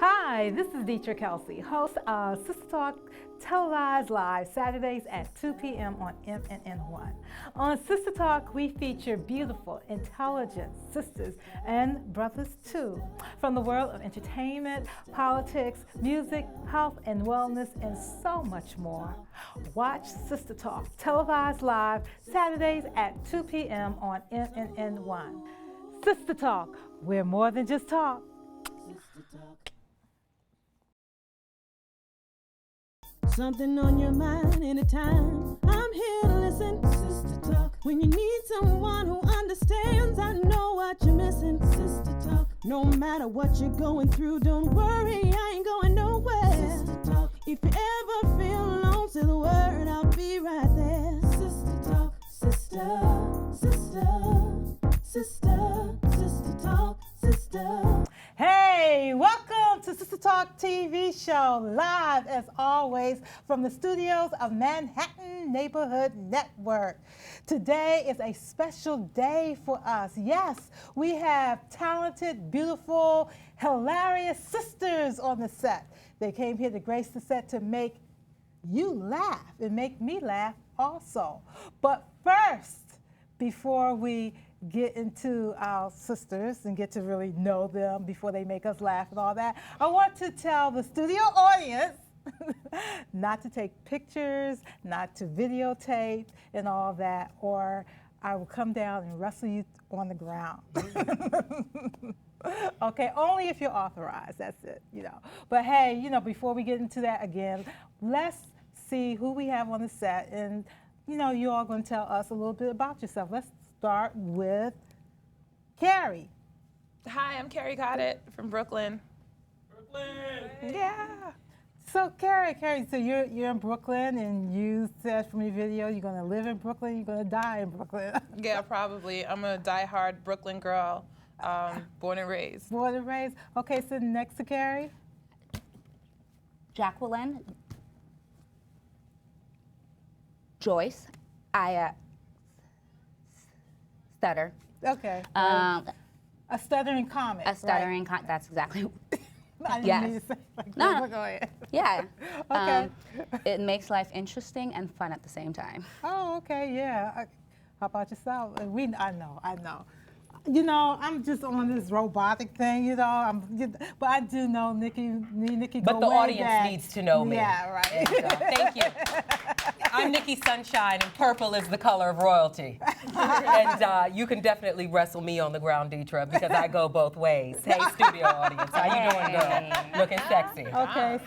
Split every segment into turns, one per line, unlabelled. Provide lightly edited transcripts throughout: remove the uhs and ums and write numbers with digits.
Hi, this is Deetra Kelsey, host of Sister Talk televised live Saturdays at 2 p.m. on MNN1. On Sister Talk, we feature beautiful, intelligent sisters and brothers too, from the world of entertainment, politics, music, health and wellness, and so much more. Watch Sister Talk televised live Saturdays at 2 p.m. on MNN1. Sister Talk, we're more than just talk.
Something on your mind anytime. I'm here to listen. Sister Talk. When you need someone who understands, I know what you're missing. Sister Talk. No matter what you're going through, don't worry, I ain't going nowhere. Sister Talk. If you ever feel alone, say the word, I'll be right there. Sister Talk. Sister, sister, sister, sister talk, sister.
Hey, welcome to Sister Talk TV show, live as always from the studios of Manhattan Neighborhood Network. Today is a special day for us. Yes, we have talented, beautiful, hilarious sisters on the set. They came here to grace the set to make you laugh and make me laugh also. But first, before we get into our sisters and get to really know them before they make us laugh and all that, I want to tell the studio audience not to take pictures, not to videotape and all that, or I will come down and wrestle you on the ground. Okay, only if you're authorized, that's it, you know. But hey, you know, before we get into that again, let's see who we have on the set, and you know, you're all going to tell us a little bit about yourself. Let's start with Carrie.
Hi, I'm Carrie Goddard from Brooklyn. Yeah.
So Carrie, so you're in Brooklyn, and you said from your video you're going to live in Brooklyn, you're going to die in Brooklyn.
Yeah, probably. I'm a diehard Brooklyn girl, born and raised.
Born and raised. Okay, so next to Carrie.
Jacqueline. Joyce. I stutter.
Okay.
A
stuttering comic.
stuttering that's exactly.
I didn't
Yes.
mean to say like
No,
that,
no.
but go ahead.
Yeah.
Okay.
It makes life interesting and fun at the same time.
Oh, okay, yeah. How about yourself? I know. You know, I'm just on this robotic thing, you know. But I do know Nikki.
But the audience needs to know me.
Yeah, right.
Thank you. I'm Nikki Sunshine, and purple is the color of royalty. And you can definitely wrestle me on the ground, Deetra, because I go both ways. Hey, studio audience, how you doing, girl? Looking sexy.
Okay.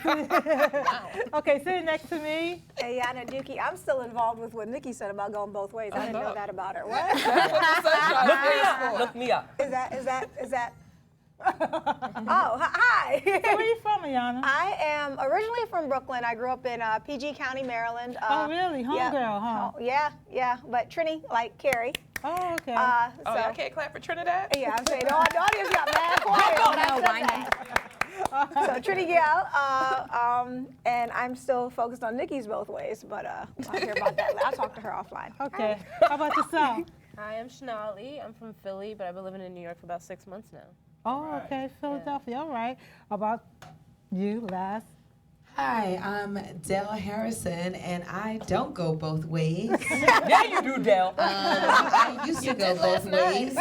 Okay, sitting next to me.
Hey, Yana Dookie, I'm still involved with what Nikki said about going both ways. I didn't know that about her. What?
Look me up.
Is that? Oh, hi.
So where are you from, Ayana?
I am originally from Brooklyn. I grew up in PG County, Maryland.
Oh, really? Homegirl, huh?
Oh, yeah. But Trini, like Carrie.
Oh, okay.
Oh, y'all can't clap for Trinidad?
Yeah, I'm saying the audience got mad quiet. So Trini Gal, and I'm still focused on Nikki's both ways, but I'll hear about that. I'll talk to her offline.
Okay. How about yourself?
Hi, I'm Shanali. I'm from Philly, but I've been living in New York for about 6 months now.
Oh, okay, Philadelphia. All right. How about you, last?
Hi, I'm Dell Harrison, and I don't go both ways.
Yeah, you do, Dale.
I used to go both ways,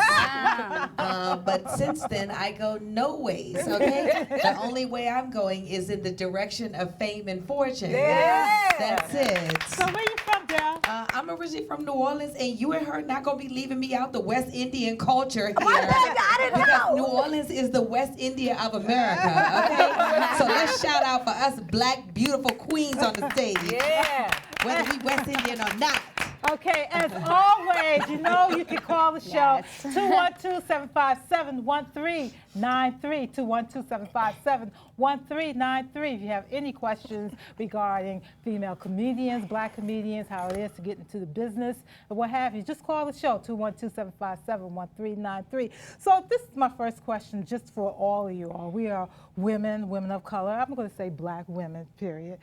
but since then I go no ways, okay? The only way I'm going is in the direction of fame and fortune.
Yeah.
That's it.
So where you from, Dell?
I'm originally from New Orleans, and you and her not going to be leaving me out the West Indian culture here.
I didn't
Because
know.
New Orleans is the West India of America, okay? So let's shout out for us black, beautiful queens on the stage.
Yeah.
Whether we West Indian or not.
Okay, as always, you know you can call the show, 212-757-1393, 212-757-1393. If you have any questions regarding female comedians, black comedians, how it is to get into the business, and what have you, just call the show, 212-757-1393. So this is my first question just for all of you all. We are women of color. I'm going to say black women, period.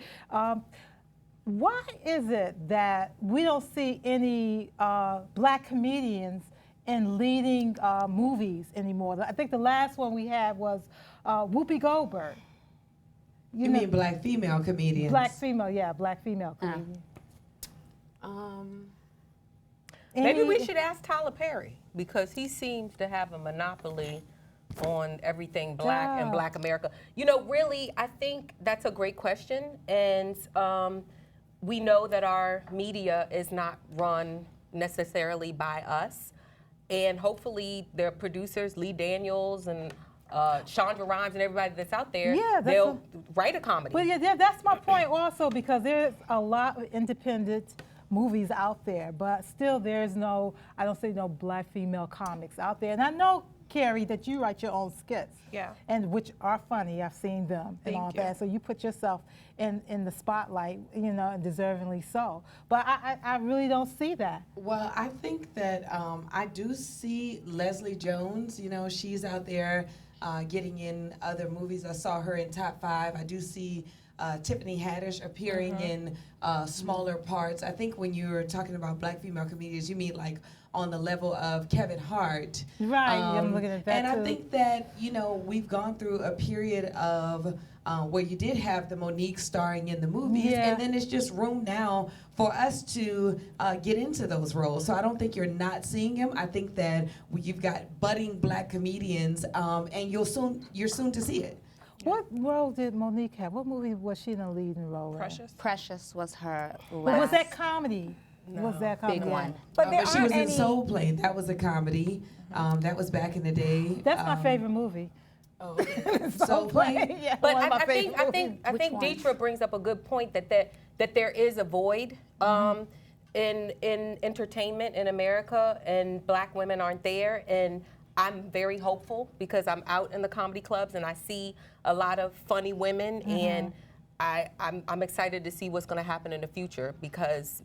Why is it that we don't see any black comedians in leading movies anymore? I think the last one we had was Whoopi Goldberg.
You mean black female comedians?
Black female, yeah, black female comedian.
Maybe we should ask Tyler Perry, because he seems to have a monopoly on everything black and black America. You know, really, I think that's a great question. And we know that our media is not run necessarily by us. And hopefully their producers, Lee Daniels and Chandra Rhimes and everybody that's out there, they'll write a comedy.
Well, yeah, that's my point also, because there's a lot of independent movies out there, but still there's no, I don't see no black female comics out there. And I know, Carrie, that you write your own skits.
Yeah.
And which are funny. I've seen them and all that. So you put yourself in the spotlight, you know, and deservingly so. But I really don't see that.
Well, I think that I do see Leslie Jones. You know, she's out there getting in other movies. I saw her in Top 5. I do see Tiffany Haddish appearing in smaller parts. I think when you're talking about black female comedians, you mean like on the level of Kevin Hart.
Right, I'm looking at that
and
too.
I think that, you know, we've gone through a period of where you did have the Monique starring in the movies, and then it's just room now for us to get into those roles. So I don't think you're not seeing them. I think that you've got budding black comedians, and you're soon to see it.
What role did Monique have? What movie was she in a leading role in?
Precious.
Precious was her last
Was that comedy? No. Was that comedy?
big one.
But there
But she
aren't
was in
any.
Soul Plane. That was a comedy. That was back in the day.
That's my favorite movie.
Oh, Soul Plane.
Yeah,
But
one of my
I
favorite
think
movies.
Deetra brings up a good point that there is a void in entertainment in America, and black women aren't there. And I'm very hopeful, because I'm out in the comedy clubs and I see a lot of funny women, and I'm excited to see what's going to happen in the future, because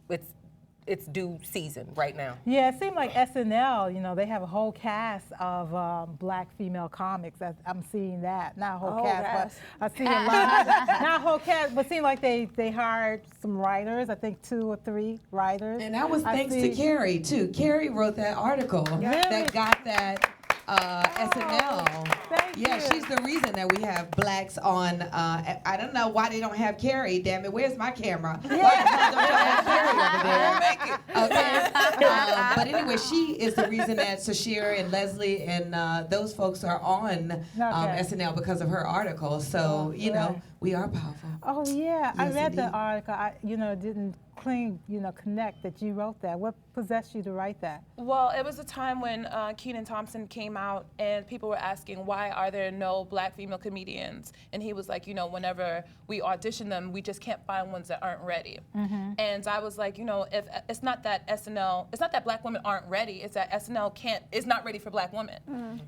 it's due season right now.
Yeah, it seemed like SNL, you know, they have a whole cast of black female comics. I'm seeing that. Not a whole cast, but I see a lot. Not a whole cast, but it seemed like they hired some writers, I think 2 or 3 writers.
And that was thanks to Carrie, too. Carrie wrote that article that got that SNL.
Thank
Yeah,
you.
she's the reason that we have blacks on. I don't know why they don't have Carrie. Damn it, where's my camera? Why the hell don't y'all have Carrie over there? Okay. But anyway, she is the reason that Sashir and Leslie and those folks are on SNL because of her article. So you know, we are powerful.
Oh yeah, I
Yes,
read
indeed.
the article. I, didn't connect that you wrote that. What possessed you to write that?
Well, it was a time when Kenan Thompson came out and people were asking, why are there no black female comedians? And he was like, whenever we audition them, we just can't find ones that aren't ready. And I was like, if it's not that SNL, it's not that black women aren't ready, it's that SNL is not ready for black women.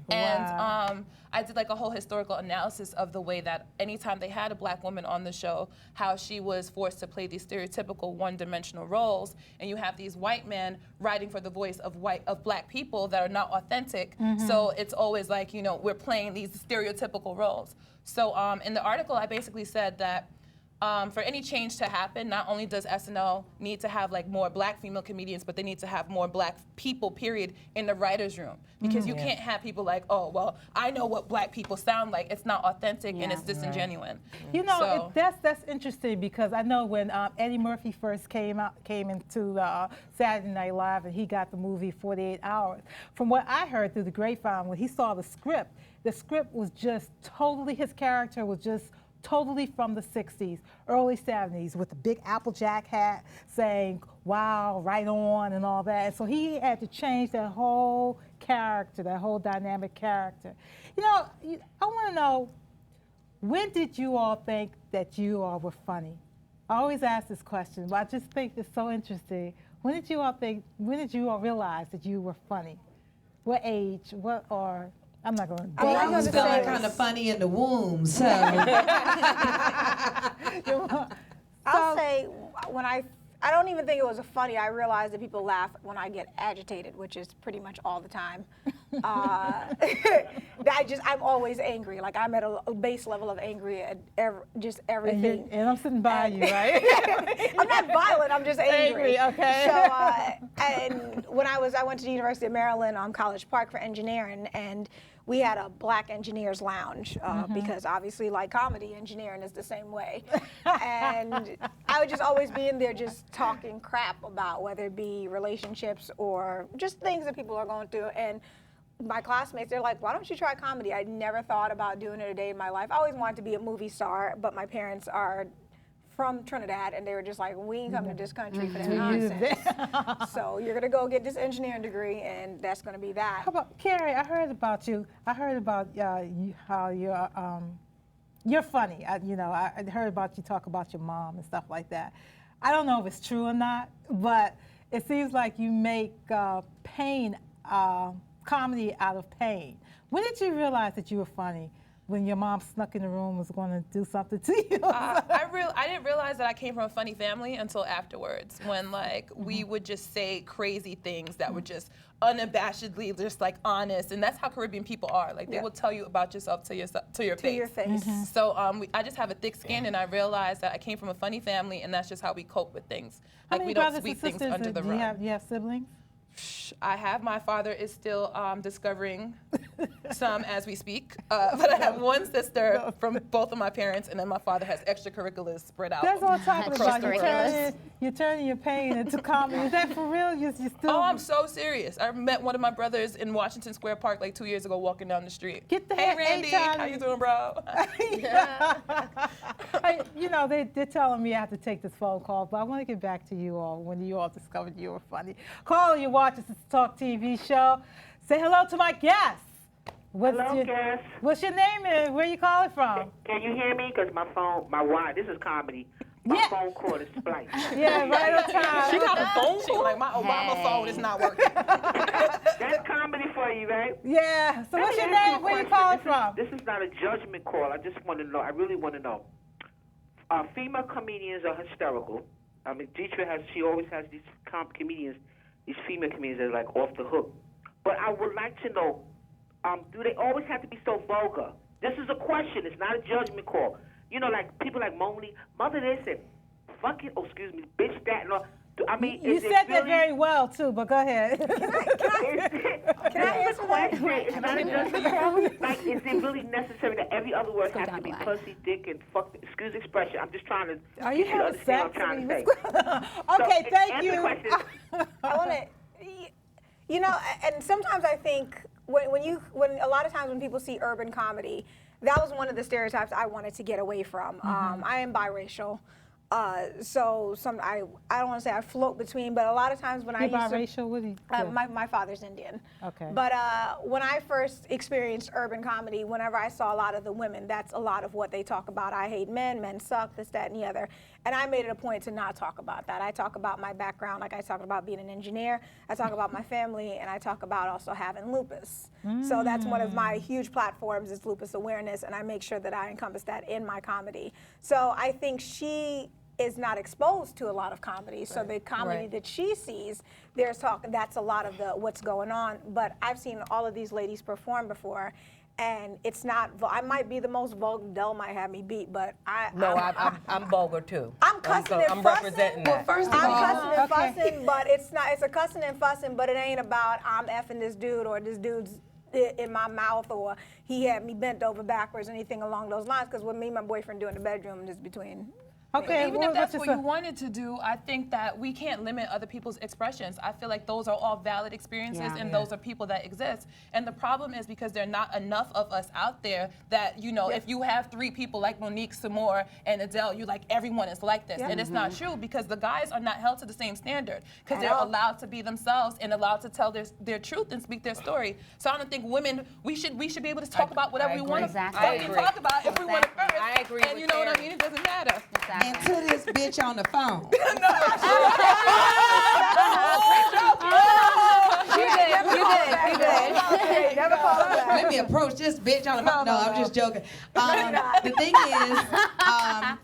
And I did like a whole historical analysis of the way that anytime they had a black woman on the show, how she was forced to play these stereotypical one-dimensional roles, and you have these white men writing for the voice of black people that are not authentic. So it's always like, we're playing these stereotypical roles. So in the article, I basically said that for any change to happen, not only does SNL need to have like more black female comedians, but they need to have more black people, period, in the writer's room. Because you can't have people like, oh, well, I know what black people sound like. It's not authentic and it's disingenuous.
That's interesting, because I know when Eddie Murphy first came into Saturday Night Live and he got the movie 48 Hours. From what I heard through the grapevine, when he saw the script was just totally, his character was just totally from the 60s, early 70s, with the big Applejack hat saying, wow, right on, and all that. And so he had to change that whole character, that whole dynamic character. I want to know, when did you all think that you all were funny? I always ask this question, but I just think it's so interesting. When did you all realize that you were funny? What age? I'm not going to.
I was feeling kind of funny in the womb, so.
I'll say when I don't even think it was funny. I realized that people laugh when I get agitated, which is pretty much all the time. That I'm always angry. Like I'm at a base level of angry at just everything.
And I'm sitting by you, right?
I'm not violent. I'm just angry.
Okay.
So, and when I went to the University of Maryland on College Park for engineering, and we had a black engineers lounge because obviously, like comedy, engineering is the same way. And I would just always be in there just talking crap about whether it be relationships or just things that people are going through. And my classmates, they're like, why don't you try comedy? I never thought about doing it a day in my life. I always wanted to be a movie star, but my parents are from Trinidad, and they were just like, we ain't coming to this country for that nonsense. So you're gonna go get this engineering degree, and that's gonna be that.
How about Carrie? I heard about you. I heard about how you're funny. I heard about you talk about your mom and stuff like that. I don't know if it's true or not, but it seems like you make pain comedy out of pain. When did you realize that you were funny? When your mom snuck in the room was going to do something to you?
I didn't realize that I came from a funny family until afterwards, when like we would just say crazy things that were just unabashedly just like honest, and that's how Caribbean people are. Like they will tell you about yourself to your face.
To your face.
So I just have a thick skin, and I realized that I came from a funny family, and that's just how we cope with things.
How
Like
many
we don't
brothers
sweep
and
things
sisters
under the
do
rug.
you have siblings?
I have. My father is still discovering some as we speak. But I have one sister from both of my parents, and then my father has extracurriculars spread out.
That's what I'm talking about.
Extracurriculars.
You're turning your pain into comedy. Is that for real? You still?
Oh, I'm so serious. I met one of my brothers in Washington Square Park like 2 years ago walking down the street.
Get the
Hey,
heck
Randy,
out
how
of
you doing, bro?
Hey, they're telling me I have to take this phone call, but I want to get back to you all when you all discovered you were funny. Call you watch this Talk TV show. Say hello to my guests.
Hello, guest.
What's your name and where you calling from?
Can you hear me? Because my wire, this is comedy. My phone cord is spliced.
Yeah, right on time.
She got a phone call? Like, my Obama phone is not working.
That's comedy for you, right?
Yeah. So what's your
Let me ask
name?
you a
Where you
question.
calling from?
This is not a judgment call. I just want to know. I really want to know. Female comedians are hysterical. I mean, she always has these comedians, these female comedians that are like off the hook. But I would like to know, do they always have to be so vulgar? This is a question. It's not a judgment call. You know, like people like Monet, mother this and fucking, bitch that and all. I mean,
You said that very well too, but go ahead.
Can I answer
question? It's not a judgment call. Like, is it really necessary that every other word has to be pussy, dick, and fuck? Excuse the expression. I'm just trying to.
Are you having
understand
sex?
what I'm trying to say?
Okay, thank
answer
you.
the question.
I want to, and sometimes I think when a lot of times when people see urban comedy, that was one of the stereotypes I wanted to get away from. I am biracial. So I don't want to say I float between, but a lot of times when
You're
I used
biracial? What do you do?
my father's Indian.
Okay.
But when I first experienced urban comedy, whenever I saw a lot of the women, that's a lot of what they talk about. I hate men, men suck, this, that, and the other. And I made it a point to not talk about that. I talk about my background, like I talk about being an engineer, I talk about my family, and I talk about also having lupus. So that's one of my huge platforms is lupus awareness, and I make sure that I encompass that in my comedy. So I think she is not exposed to a lot of comedy. So the comedy that she sees, that's a lot of what's going on. But I've seen all of these ladies perform before, and it's not, I might be the most vulgar, Del might have me beat, but
I'm vulgar too.
I'm cussing and
I'm
fussing.
representing that.
First of
I'm
all,
cussing and fussing, but it's a cussing and fussing, but it ain't about I'm effing this dude or this dude's in my mouth or he had me bent over backwards, anything along those lines, because what me and my boyfriend do in the bedroom is between.
Okay,
Even if that's what you wanted to do, I think that we can't limit other people's expressions. I feel like those are all valid experiences, and those are people that exist. And the problem is because there are not enough of us out there that, if you have 3 people like Monique, Samore, and Adele, you're like, everyone is like this. And it's not true because the guys are not held to the same standard because they're allowed to be themselves and allowed to tell their truth and speak their story. So I don't think women, we should be able to talk about whatever we want to fucking talk about if we want to first.
I agree
And you know what I mean? It doesn't matter.
and to this bitch on the phone.
You did. Never call her back.
Let me approach this bitch on the phone. No, I'm just joking. The thing is,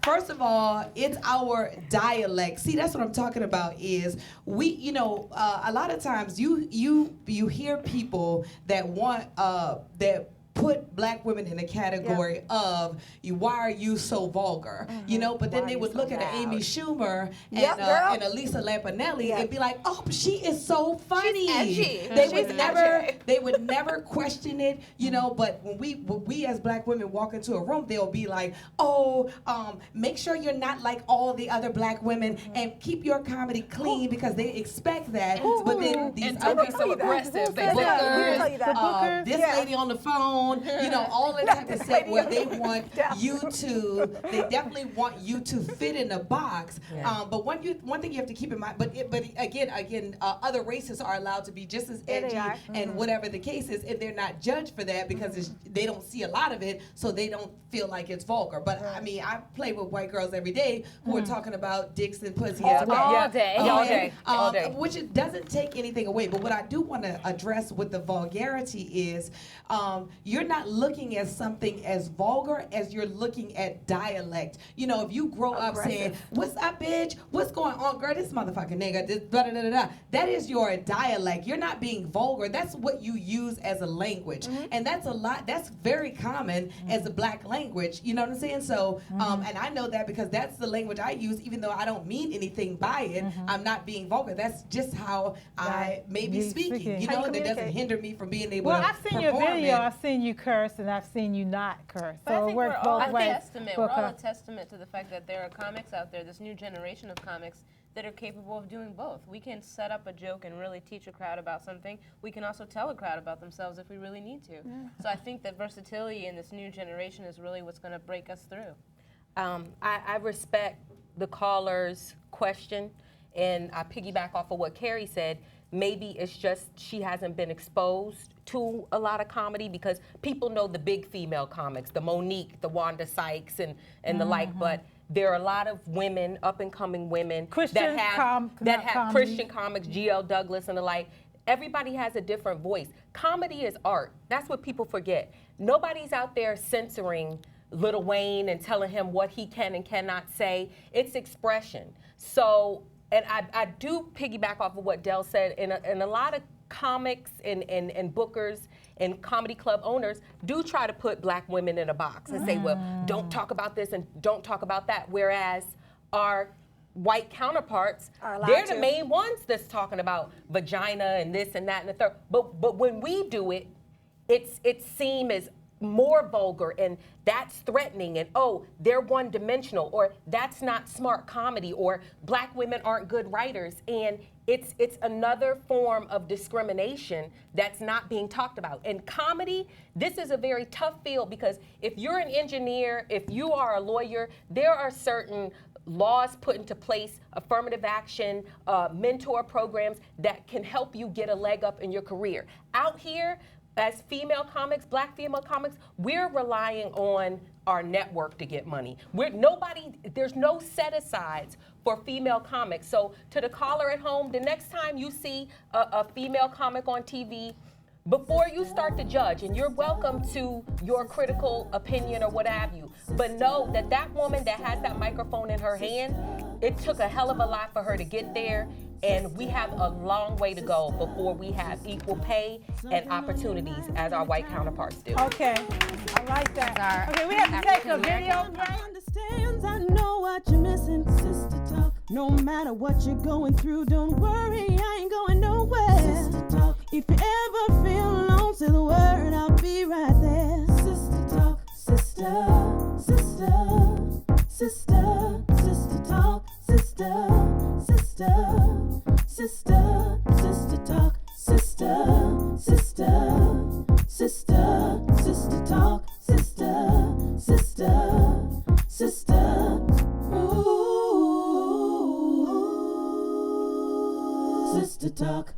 first of all, it's our dialect. See, that's what I'm talking about is we, a lot of times you hear people that want, that put black women in the category of why are you so vulgar, you know? But then they would look at Amy Schumer and Elisa Lampanelli and be like, oh, but she is so funny.
She's edgy.
They would never question it, you know. But when we as black women walk into a room, they'll be like, oh, make sure you're not like all the other black women and keep your comedy clean because they expect that. But then these other
so aggressive.
this lady on the phone, you know, all that type of stuff where they want you to, they definitely want you to fit in a box. But one thing you have to keep in mind, but again, other races are allowed to be just as edgy and whatever the case is, and they're not judged for that because they don't see a lot of it, so they don't feel like it's vulgar. But I mean, I play with white girls every day who are talking about dicks and pussy as well.
All day.
Which it doesn't take anything away. But what I do want to address with the vulgarity is you're not looking at something as vulgar as you're looking at dialect. You know, if you grow up saying, what's up, bitch? What's going on, girl? This motherfucking nigga, this da-da-da-da-da. That is your dialect. You're not being vulgar. That's what you use as a language. And that's very common as a black language. You know what I'm saying? So, and I know that because that's the language I use, even though I don't mean anything by it. I'm not being vulgar. That's just how I may be speaking. You know, that doesn't hinder me from being able to
I've seen your
perform
video.
it.
I've seen you curse, and I've seen you not curse.
But
So
I
it
think
works
we're all
both ways.
we're all a testament to the fact that there are comics out there, this new generation of comics, that are capable of doing both. We can set up a joke and really teach a crowd about something. We can also tell a crowd about themselves if we really need to. So I think that versatility in this new generation is really what's going to break us through.
I respect the caller's question, and I piggyback off of what Carrie said. Maybe it's just she hasn't been exposed to a lot of comedy because people know the big female comics, the Monique, the Wanda Sykes, and the like, but there are a lot of women, up-and-coming women that have Christian comics, G.L. Douglas and the like. Everybody has a different voice. Comedy is art. That's what people forget. Nobody's out there censoring Lil Wayne and telling him what he can and cannot say. It's expression. So, and I do piggyback off of what Del said, and a lot of comics and bookers and comedy club owners do try to put black women in a box and say, well, don't talk about this and don't talk about that, whereas our white counterparts, they're the main ones that's talking about vagina and this and that and the third. But when we do it, it seems as more vulgar, and that's threatening, and oh, they're one-dimensional, or that's not smart comedy, or black women aren't good writers, and it's another form of discrimination that's not being talked about. And comedy, this is a very tough field because if you're an engineer, if you are a lawyer, there are certain laws put into place, affirmative action, mentor programs that can help you get a leg up in your career. Out here, as female comics, black female comics, we're relying on our network to get money. There's no set-asides for female comics. So to the caller at home, the next time you see a female comic on TV, before you start to judge, and you're welcome to your critical opinion or what have you, but know that that woman that has that microphone in her hand, it took a hell of a lot for her to get there, and we have a long way to go before we have equal pay and opportunities as our white counterparts do.
Okay, I like that. Okay, we have to take a video break.
Understands, I know what you're missing, sister talk. No matter what you're going through, don't worry, I ain't going nowhere. Sister talk. If you ever feel alone, say the word, I'll be right there. Sister talk, sister, sister, sister, sister talk, sister, sister, sister, sister talk, sister, sister, sister, sister talk, sister, sister, sister, ooh, sister talk.